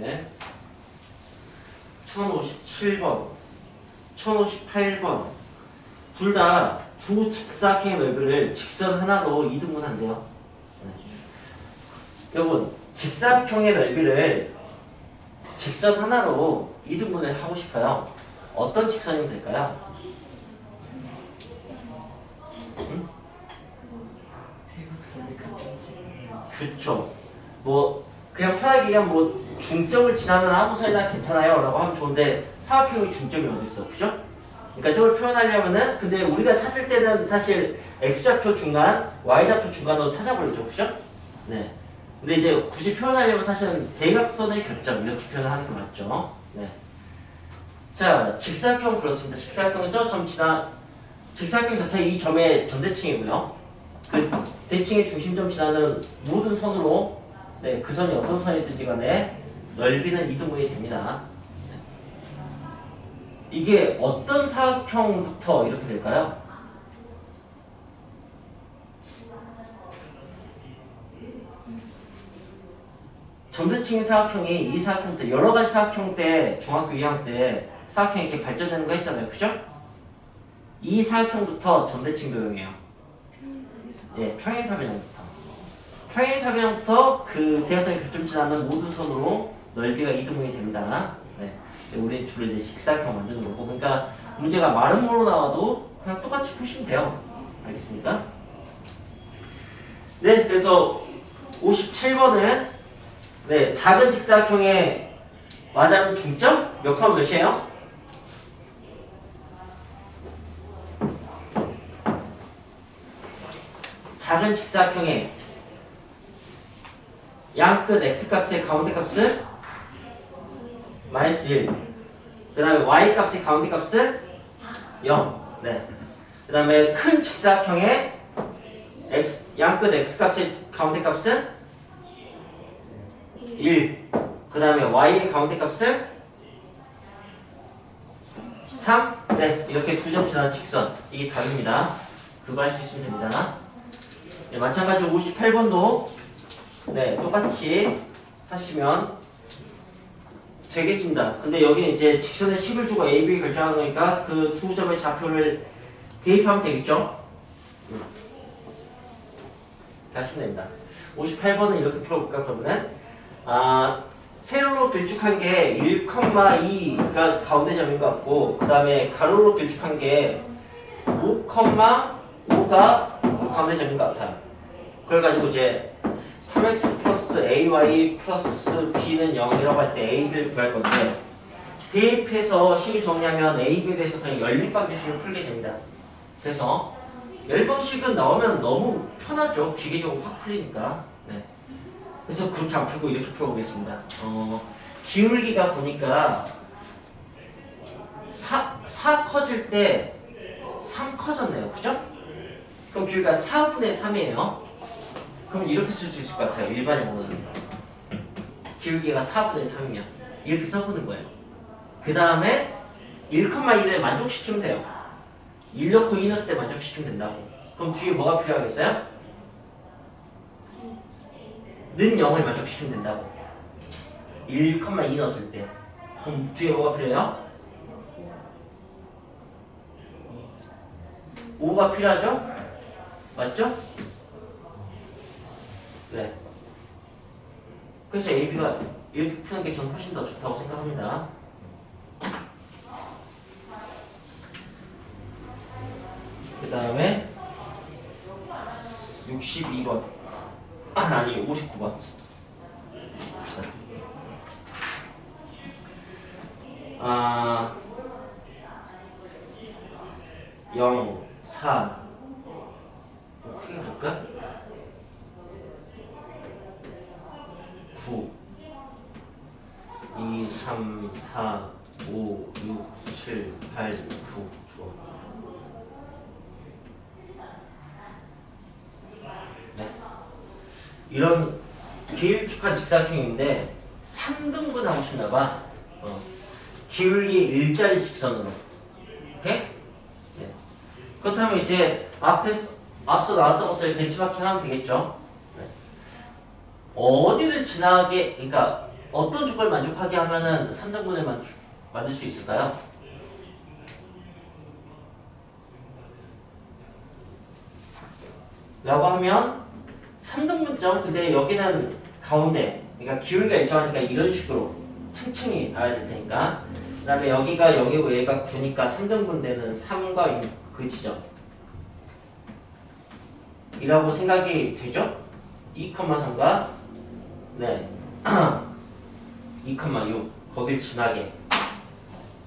네. 1057번, 1058번 둘 다 두 직사각형의 넓이를 직선 하나로 이등분한대요. 네. 여러분, 직사각형의 넓이를 직선 하나로 이등분을 하고 싶어요. 어떤 직선이면 될까요? 응? 그쵸. 뭐 그냥 편하게 얘기하면 뭐 중점을 지나는 아무 선이나 괜찮아요 라고 하면 좋은데 사각형의 중점이 어디 있어? 그죠? 그러니까 저걸 표현하려면은 근데 우리가 찾을 때는 사실 x좌표 중간, y좌표 중간으로 찾아버리죠. 그죠? 네. 근데 이제 굳이 표현하려면 사실은 대각선의 교점 이렇게 표현을 하는 게 맞죠. 네. 자, 직사각형 그렇습니다. 직사각형은 저 점 지나 직사각형 자체 이 점의 점대칭이고요. 그 대칭의 중심점 지나는 모든 선으로 네, 그 선이 어떤 선이든지 간에 넓이는 이등분이 됩니다. 이게 어떤 사각형부터 이렇게 될까요? 점대칭 사각형이 이 사각형부터 여러 가지 사각형 때 중학교 2학년 때 사각형이 이렇게 발전되는 거 했잖아요. 그죠? 이 사각형부터 점대칭 도형이에요. 예, 평행사변형부터. 평행사변형부터 그 대각선의 교점 지나는 모든 선으로 넓이가 이등분이 됩니다. 네. 우리는 주로 이제 직사각형 만드는 거고, 그러니까 문제가 마름모로 나와도 그냥 똑같이 푸시면 돼요. 알겠습니까? 네, 그래서 57번은 네, 작은 직사각형의 맞아하는 중점 몇 컴마 몇이에요? 작은 직사각형의 양끝 x값의 가운데 값은 마이너스 1. 그 다음에 y값의 가운데 값은 0. 네. 그 다음에 큰 직사각형의 양끝 x값의 가운데 값은 1. 그 다음에 y의 가운데 값은 3. 네. 이렇게 두 점 지나는 직선. 이게 답입니다. 그거 할 수 있으면 됩니다. 네, 마찬가지로 58번도 네, 똑같이 하시면 되겠습니다. 근데 여기는 이제 직선의 식을 주고 A, B 결정하는 거니까 그 두 점의 좌표를 대입하면 되겠죠? 하시면 됩니다. 58번은 이렇게 풀어볼까, 그러면은? 세로로 길쭉한 게 1,2가 가운데 점인 것 같고, 그 다음에 가로로 길쭉한 게 5,5가 가운데 점인 것 같아요. 그래가지고 이제 3x 플러스 ay 플러스 b는 0이라고 할 때 a, b를 구할 건데 대입해서 식을 정리하면 a, b에 대해서 그냥 연립방정식을 풀게 됩니다. 그래서 열방식은 나오면 너무 편하죠. 기계적으로 확 풀리니까. 네. 그래서 그렇게 안 풀고 이렇게 풀어보겠습니다. 기울기가 보니까 4 커질 때 3 커졌네요. 그죠? 그럼 기울기가 4분의 3이에요. 그럼 이렇게 쓸 수 있을 것 같아요. 일반형으로는. 기울기가 4분의 3이면. 이렇게 써보는 거예요. 그 다음에 1,2를 만족시키면 돼요. 1 넣고 2 넣었을 때 만족시키면 된다고. 그럼 뒤에 뭐가 필요하겠어요? 는 0을 만족시키면 된다고. 1,2 넣었을 때. 그럼 뒤에 뭐가 필요해요? 5가 필요하죠? 맞죠? 네. 그래서 AB가 이렇게 푸는 게 저는 훨씬 더 좋다고 생각합니다. 그 다음에 62번 아니 59번 0, 4 크게 볼까? 9 2, 3, 4, 5, 6, 7, 8, 9 좋아. 네. 이런 길쭉한 직사각형인데 3등분 하고 싶나봐. 기울기 일자리 직선으로. 오케이? 네. 그렇다면 이제 앞서 나왔던 것을 벤치마킹 하면 되겠죠? 네. 어디를 지나게, 그러니까 어떤 조건을 만족하게 하면은 3등분을 만들 수 있을까요? 라고 하면 3등분점, 근데 여기는 가운데, 그러니까 기울기가 일정하니까 이런 식으로 층층이 나와야 될 테니까. 그 다음에 여기가 여기고 얘가 9니까 3등분 되는 3과 6 그 지점 이라고 생각이 되죠? 2,3과 네 2,6 거길 지나게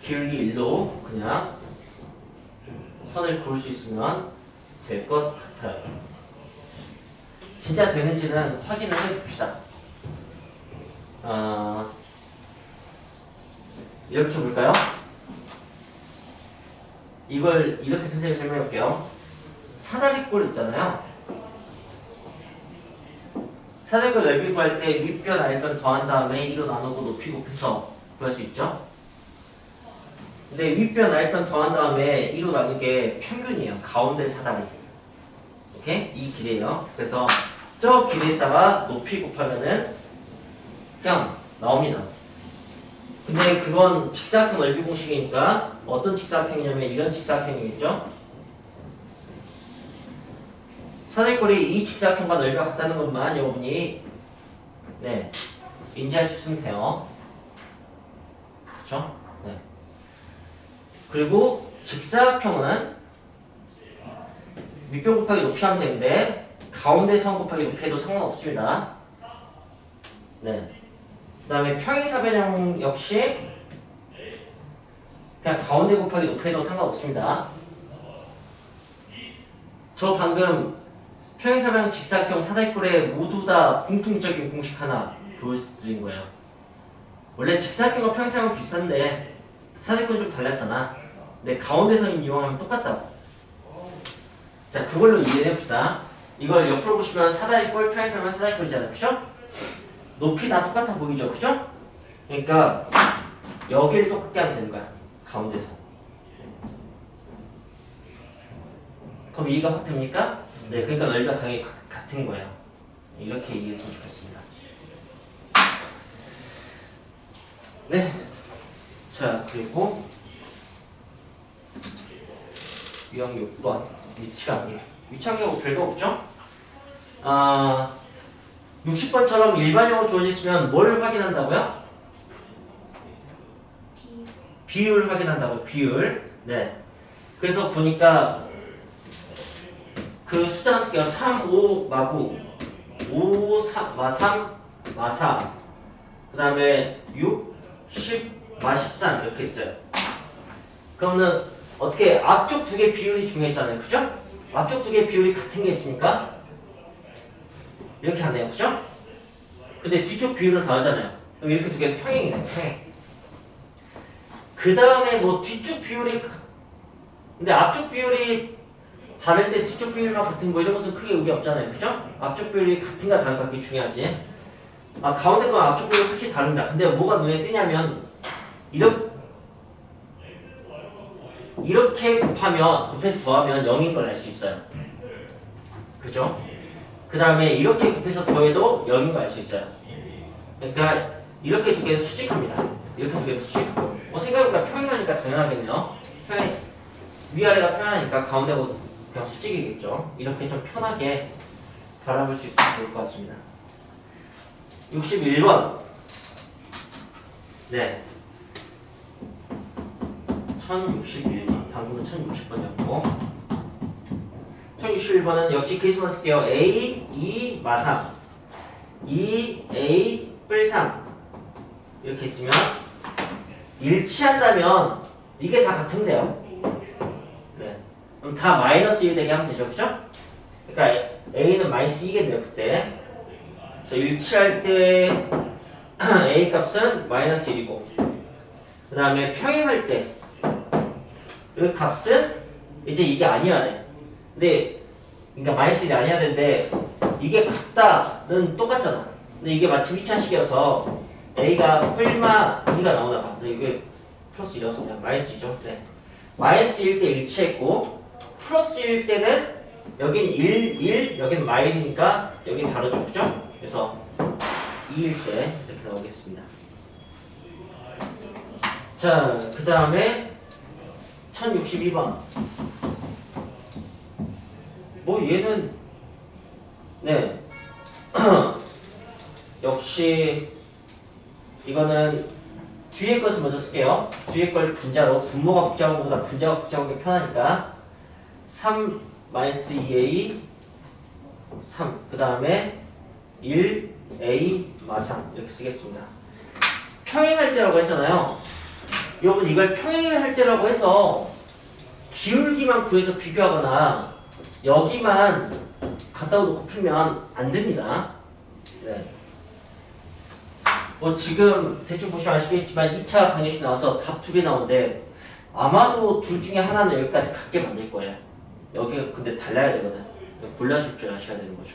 기울기 1로 그냥 선을 그을 수 있으면 될 것 같아요. 진짜 되는지는 확인을 해봅시다. 이렇게 볼까요? 이걸 이렇게 선생님이 설명해 볼게요. 사다리꼴 있잖아요. 사다리꼴 넓이 구할 때 윗변 아랫변 더한 다음에 2로 나누고 높이 곱해서 구할 수 있죠. 근데 윗변 아랫변 더한 다음에 2로 나눈 게 평균이에요. 가운데 사다리. 오케이? 이 길이에요. 그래서 저 길이에다가 높이 곱하면은 그냥 나옵니다. 근데 그건 직사각형 넓이 공식이니까 어떤 직사각형이냐면 이런 직사각형이겠죠? 사다리꼴이 이 직사각형과 넓이가 같다는 것만 여러분이 네 인지할 수 있으면 돼요. 그렇죠? 네. 그리고 직사각형은 밑변 곱하기 높이 하면 되는데 가운데 선 곱하기 높이 해도 상관없습니다. 네. 그 다음에 평행사변형 역시 그냥 가운데 곱하기 높이 해도 상관없습니다. 저 방금 평행사변형 직사각형 사다리꼴에 모두 다 공통적인 공식 하나 보여드린 거예요. 원래 직사각형과 평행사변형 비슷한데 사다리꼴이 좀 달랐잖아. 근데 가운데 선 이용하면 똑같다고. 자, 그걸로 이해해봅시다. 이걸 옆으로 보시면 사다리꼴, 평행사변형 사다리꼴이잖아요. 그죠? 높이 다 똑같아 보이죠? 그죠? 그러니까 여기를 똑같게 하면 되는 거야. 가운데서. 그럼 이해가 확 됩니까? 네, 그러니까 넓이가 당연히 같은 거예요. 이렇게 이해했으면 좋겠습니다. 네. 자, 그리고 유형 6번 위치관계. 위치관계 뭐 별거 없죠? 60번처럼 일반형으로 주어졌으면 뭘 확인한다고요? 비율 확인한다고요. 비율. 네. 그래서 보니까 그 숫자를 쓸게요. 3, 5, 마구 5, 3, 마 3, 마 4 그 다음에 6, 10, 마 13 이렇게 있어요. 그러면은 어떻게 앞쪽 두 개 비율이 중요했잖아요. 그죠? 앞쪽 두 개 비율이 같은 게 있으니까 이렇게 하네요. 그죠? 근데 뒤쪽 비율은 다르잖아요. 그럼 이렇게 두 개 평행이네. 평행. 그 다음에 뭐 뒤쪽 비율이 근데 앞쪽 비율이 다를 때 뒤쪽 비율이랑 같은 거 이런 것은 크게 의미 없잖아요. 그죠? 앞쪽 비율이 같은가 다른가 그게 중요하지. 가운데 건 앞쪽 비율이 크게 다른다. 근데 뭐가 눈에 띄냐면 이렇게 곱해서 더하면 0인 걸 알 수 있어요. 그죠? 그 다음에 이렇게 곱해서 더해도 0인 걸 알 수 있어요. 그러니까 이렇게 두 개는 수직합니다. 이렇게 두 개는 수직하고 생각해보니까 평행하니까 당연하겠네요. 위아래가 평행하니까 가운데고 그냥 수직이겠죠. 이렇게 좀 편하게 바라볼 수 있으면 좋을 것 같습니다. 61번. 네. 1061번. 방금은 1060번이었고 1061번은 역시 계수만 쓸게요. A, 2, 마3 2, A, 뿔3 이렇게 있으면 일치한다면 이게 다 같은데요. 네. 그럼 다 마이너스 1 되게 하면 되죠. 그죠? 그러니까 A는 마이너스 2겠네요. 그때. 그래서 일치할 때 A 값은 마이너스 1이고 그 다음에 평행할 때 그 값은 이제 이게 아니어야 돼. 근데 그러니까 마이너스 1이 아니어야 되는데 이게 같다는 똑같잖아. 근데 이게 마침 2차식이어서 A가 뿔마 2가 나오나 봐. 근데 이게 플러스 1이어서 그냥 마이너스 2죠. 네. 마이너스 1 때 일치했고 플러스 1 때는 여긴 1, 1, 여긴 마이너스니까 여긴 다르죠. 그죠? 그래서 2일 때 이렇게 나오겠습니다. 자, 그 다음에 1062번. 뭐 얘는 네 역시 이거는 뒤에 것을 먼저 쓸게요. 뒤에 걸 분자로 분모가 복잡한 것보다 분자가 복잡한 게 편하니까 3-2a 3 그 다음에 1a 마상 이렇게 쓰겠습니다. 평행할 때라고 했잖아요. 여러분 이걸 평행할 때라고 해서 기울기만 구해서 비교하거나 여기만 갖다 놓고 풀면 안 됩니다. 네. 뭐 지금 대충 보시면 아시겠지만 2차 방정식 나와서 답 2개 나오는데 아마도 둘 중에 하나는 여기까지 같게 만들 거예요. 여기가 근데 달라야 되거든. 골라줄 줄 아셔야 되는 거죠.